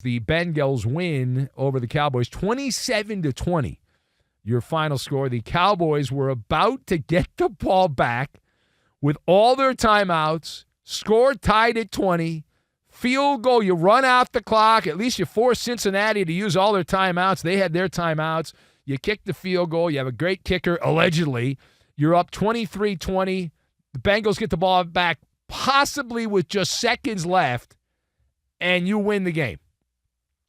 The Bengals win over the Cowboys 27-20. Your final score. The Cowboys were about to get the ball back with all their timeouts, score tied at 20, field goal, you run out the clock, at least you force Cincinnati to use all their timeouts. They had their timeouts. You kick the field goal. You have a great kicker, allegedly. You're up 23-20. The Bengals get the ball back possibly with just seconds left, and you win the game.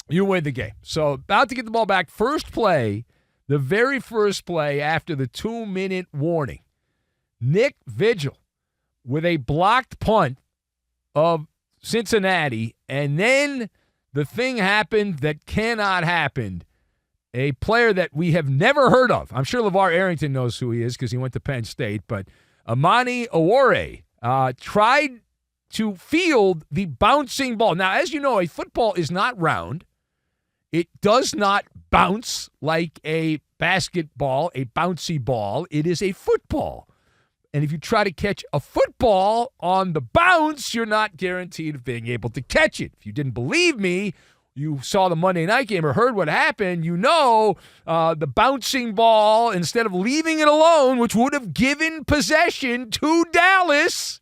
You win the game. So about to get the ball back. First play, the very first play after the 2-minute warning. Nick Vigil with a blocked punt of Cincinnati, and then the thing happened that cannot happen. A player that we have never heard of. I'm sure LeVar Arrington knows who he is because he went to Penn State, but Amani Awore tried to field the bouncing ball. Now, as you know, a football is not round. It does not bounce like a basketball, a bouncy ball. It is a football. And if you try to catch a football on the bounce, you're not guaranteed of being able to catch it. If you didn't believe me, you saw the Monday night game or heard what happened, you know the bouncing ball, instead of leaving it alone, which would have given possession to Dallas,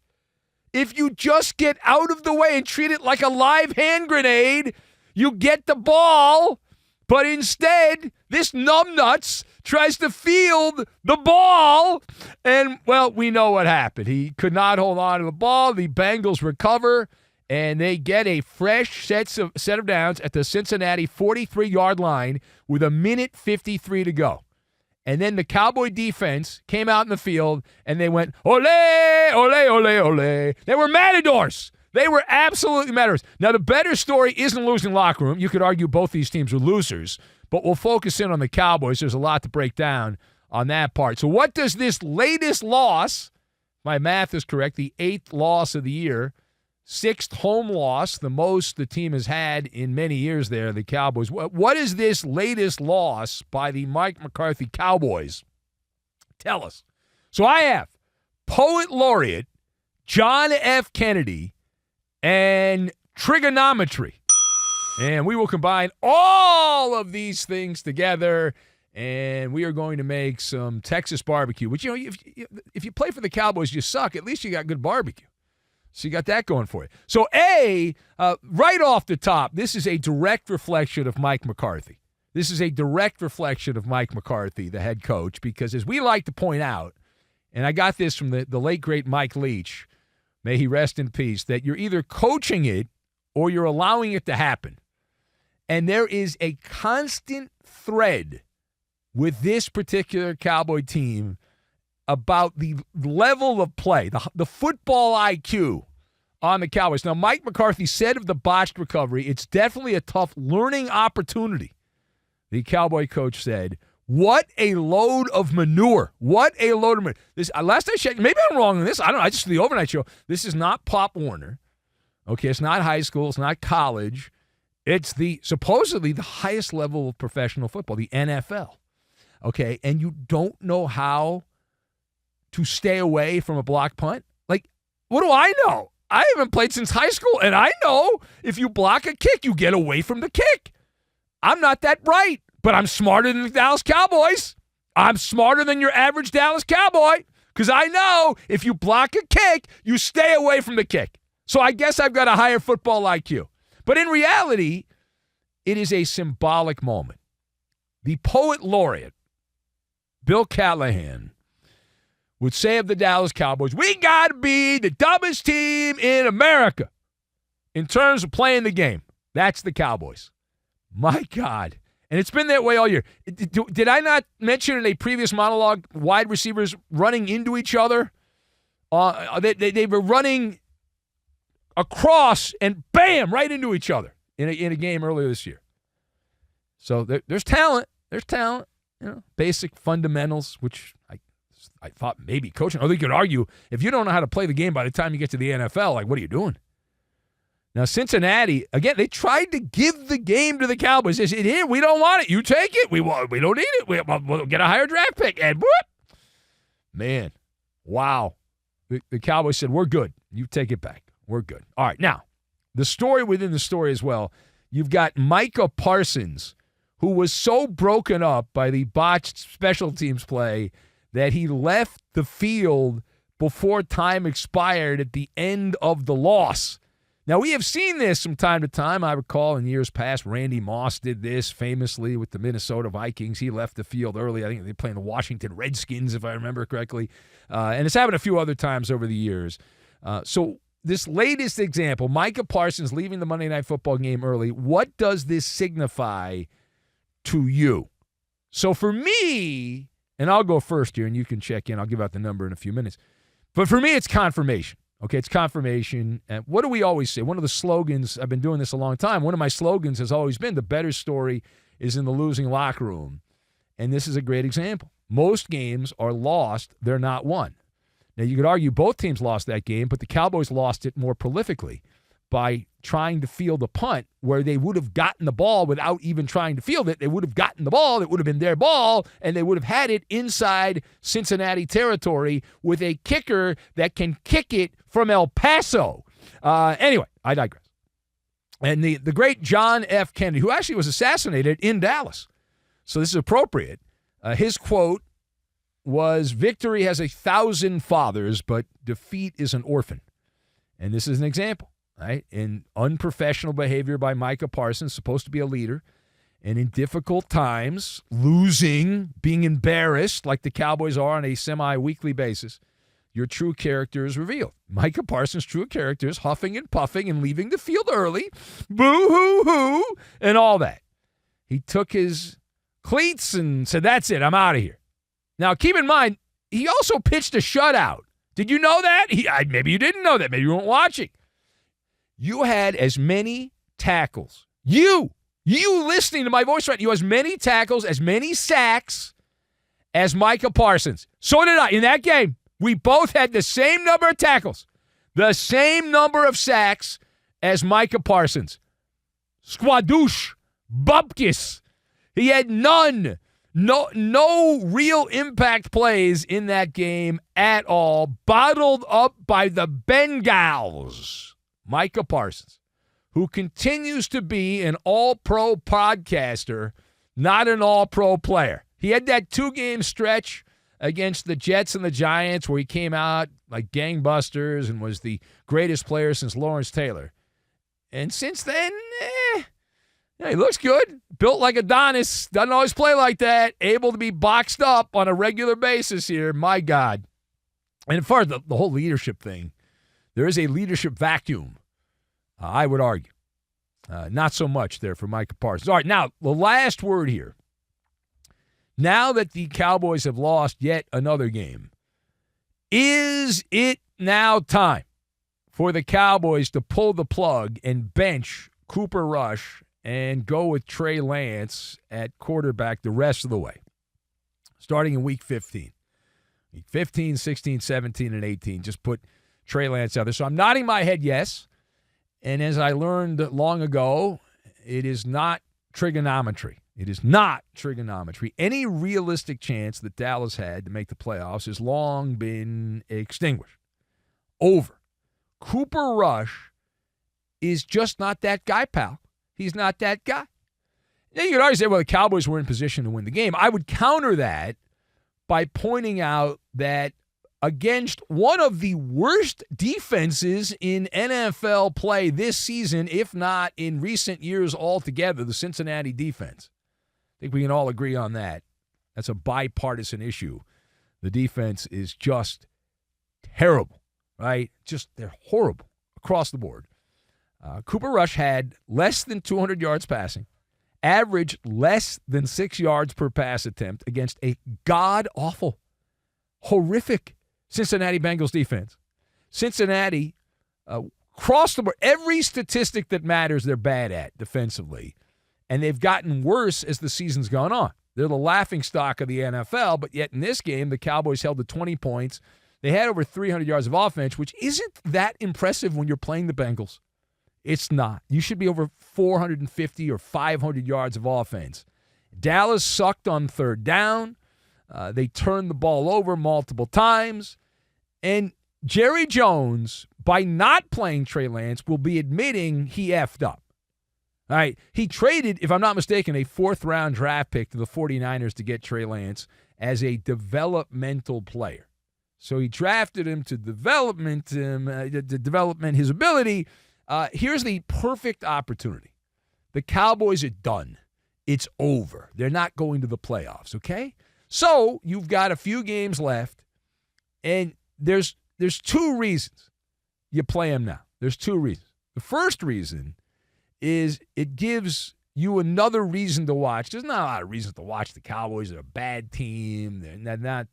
if you just get out of the way and treat it like a live hand grenade, you get the ball, but instead, this numbnuts tries to field the ball, and, well, we know what happened. He could not hold on to the ball. The Bengals recover, and they get a fresh set of downs at the Cincinnati 43-yard line with 1:53 to go. And then the Cowboy defense came out in the field, and they went, ole, ole, ole, ole. They were matadors. They were absolutely matadors. Now, the better story isn't losing locker room. You could argue both these teams are losers, but we'll focus in on the Cowboys. There's a lot to break down on that part. So what does this latest loss, my math is correct, the 8th loss of the year, 6th home loss, the most the team has had in many years there, the Cowboys. What is this latest loss by the Mike McCarthy Cowboys? Tell us. So I have Poet Laureate John F. Kennedy and trigonometry. And we will combine all of these things together, and we are going to make some Texas barbecue, which, you know, if you play for the Cowboys, you suck. At least you got good barbecue. So you got that going for you. So, right off the top, this is a direct reflection of Mike McCarthy. This is a direct reflection of Mike McCarthy, the head coach, because as we like to point out, and I got this from the late, great Mike Leach, may he rest in peace, that you're either coaching it or you're allowing it to happen. And there is a constant thread with this particular Cowboy team about the level of play, the football IQ on the Cowboys. Now, Mike McCarthy said of the botched recovery, it's definitely a tough learning opportunity. The Cowboy coach said, what a load of manure. What a load of manure. This, last I checked, maybe I'm wrong on this. I don't know. I just the overnight show. This is not Pop Warner. Okay, it's not high school. It's not college. It's supposedly the highest level of professional football, the NFL. Okay, and you don't know how to stay away from a block punt? Like, what do I know? I haven't played since high school, and I know if you block a kick, you get away from the kick. I'm not that bright, but I'm smarter than the Dallas Cowboys. I'm smarter than your average Dallas Cowboy because I know if you block a kick, you stay away from the kick. So I guess I've got a higher football IQ. But in reality, it is a symbolic moment. The poet laureate, Bill Callahan, would say of the Dallas Cowboys, we got to be the dumbest team in America in terms of playing the game. That's the Cowboys. My God. And it's been that way all year. Did I not mention in a previous monologue wide receivers running into each other? They were running across and bam, right into each other in a game earlier this year. So there's talent. There's talent. You know, basic fundamentals, which I thought maybe coaching. Or they could argue, if you don't know how to play the game by the time you get to the NFL, like, what are you doing? Now, Cincinnati, again, they tried to give the game to the Cowboys. They said, here, we don't want it. You take it. We don't need it. We'll get a higher draft pick. And whoop. Man, wow. The Cowboys said, we're good. You take it back. We're good. All right, now, the story within the story as well. You've got Micah Parsons, who was so broken up by the botched special teams play that he left the field before time expired at the end of the loss. Now, we have seen this from time to time. I recall in years past, Randy Moss did this famously with the Minnesota Vikings. He left the field early. I think they were playing the Washington Redskins, if I remember correctly. And it's happened a few other times over the years. So this latest example, Micah Parsons leaving the Monday Night Football game early, what does this signify to you? So for me, and I'll go first here, and you can check in. I'll give out the number in a few minutes. But for me, it's confirmation. Okay, it's confirmation. And what do we always say? One of the slogans, I've been doing this a long time, one of my slogans has always been, the better story is in the losing locker room. And this is a great example. Most games are lost, they're not won. Now, you could argue both teams lost that game, but the Cowboys lost it more prolifically by trying to field a punt where they would have gotten the ball without even trying to field it. They would have gotten the ball. It would have been their ball, and they would have had it inside Cincinnati territory with a kicker that can kick it from El Paso. Anyway, I digress. And the great John F. Kennedy, who actually was assassinated in Dallas. So this is appropriate. His quote was, "Victory has 1,000 fathers, but defeat is an orphan." And this is an example. Right? In unprofessional behavior by Micah Parsons, supposed to be a leader, and in difficult times, losing, being embarrassed like the Cowboys are on a semi-weekly basis, your true character is revealed. Micah Parsons' true character is huffing and puffing and leaving the field early, boo-hoo-hoo, and all that. He took his cleats and said, "That's it, I'm out of here." Now, keep in mind, he also pitched a shutout. Did you know that? Maybe you didn't know that. Maybe you weren't watching. You had as many tackles. You listening to my voice right, you had as many tackles, as many sacks as Micah Parsons. So did I. In that game, we both had the same number of tackles, the same number of sacks as Micah Parsons. Squadouche, Bupkis. He had none. No real impact plays in that game at all. Bottled up by the Bengals. Micah Parsons, who continues to be an all-pro podcaster, not an all-pro player. He had that 2-game stretch against the Jets and the Giants where he came out like gangbusters and was the greatest player since Lawrence Taylor. And since then, he looks good. Built like Adonis. Doesn't always play like that. Able to be boxed up on a regular basis here. My God. And as far as the whole leadership thing, there is a leadership vacuum, I would argue. Not so much there for Micah Parsons. All right, now, the last word here. Now that the Cowboys have lost yet another game, is it now time for the Cowboys to pull the plug and bench Cooper Rush and go with Trey Lance at quarterback the rest of the way, starting in Week 15? Week 15, 16, 17, and 18. Just put Trey Lance out there. So I'm nodding my head yes. And as I learned long ago, it is not trigonometry. It is not trigonometry. Any realistic chance that Dallas had to make the playoffs has long been extinguished. Over. Cooper Rush is just not that guy, pal. He's not that guy. Now, you could always say, well, the Cowboys were in position to win the game. I would counter that by pointing out that against one of the worst defenses in NFL play this season, if not in recent years altogether, the Cincinnati defense. I think we can all agree on that. That's a bipartisan issue. The defense is just terrible, right? They're horrible across the board. Cooper Rush had less than 200 yards passing, averaged less than 6 yards per pass attempt against a god-awful, horrific Cincinnati Bengals defense. Cincinnati, across the board, every statistic that matters, they're bad at defensively. And they've gotten worse as the season's gone on. They're the laughingstock of the NFL, but yet in this game, the Cowboys held to 20 points. They had over 300 yards of offense, which isn't that impressive when you're playing the Bengals. It's not. You should be over 450 or 500 yards of offense. Dallas sucked on third down. They turned the ball over multiple times. And Jerry Jones, by not playing Trey Lance, will be admitting he effed up. All right, he traded, if I'm not mistaken, a 4th-round draft pick to the 49ers to get Trey Lance as a developmental player. So he drafted him to development his ability. Here's the perfect opportunity. The Cowboys are done. It's over. They're not going to the playoffs, okay? So you've got a few games left, and there's 2 reasons you play him now. There's 2 reasons. The first reason is it gives you another reason to watch. There's not a lot of reasons to watch the Cowboys. They're a bad team. They're not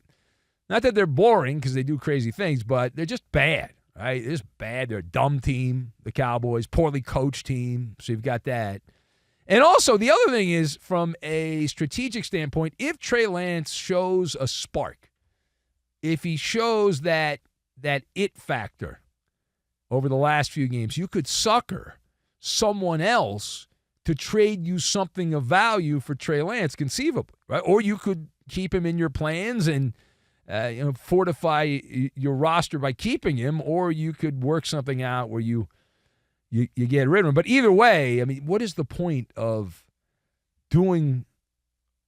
that they're boring because they do crazy things, but they're just bad, right? They're just bad. They're a dumb team, the Cowboys, poorly coached team, so you've got that. And also, the other thing is, from a strategic standpoint, if Trey Lance shows a spark, if he shows that it factor over the last few games, you could sucker someone else to trade you something of value for Trey Lance, conceivably, right? Or you could keep him in your plans and fortify your roster by keeping him, or you could work something out where you get rid of him. But either way, I mean, what is the point of doing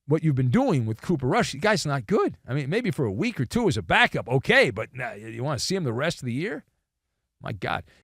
what you've been doing with Cooper Rush? The guy's not good. I mean, maybe for a week or 2 as a backup, okay, but you want to see him the rest of the year? My God.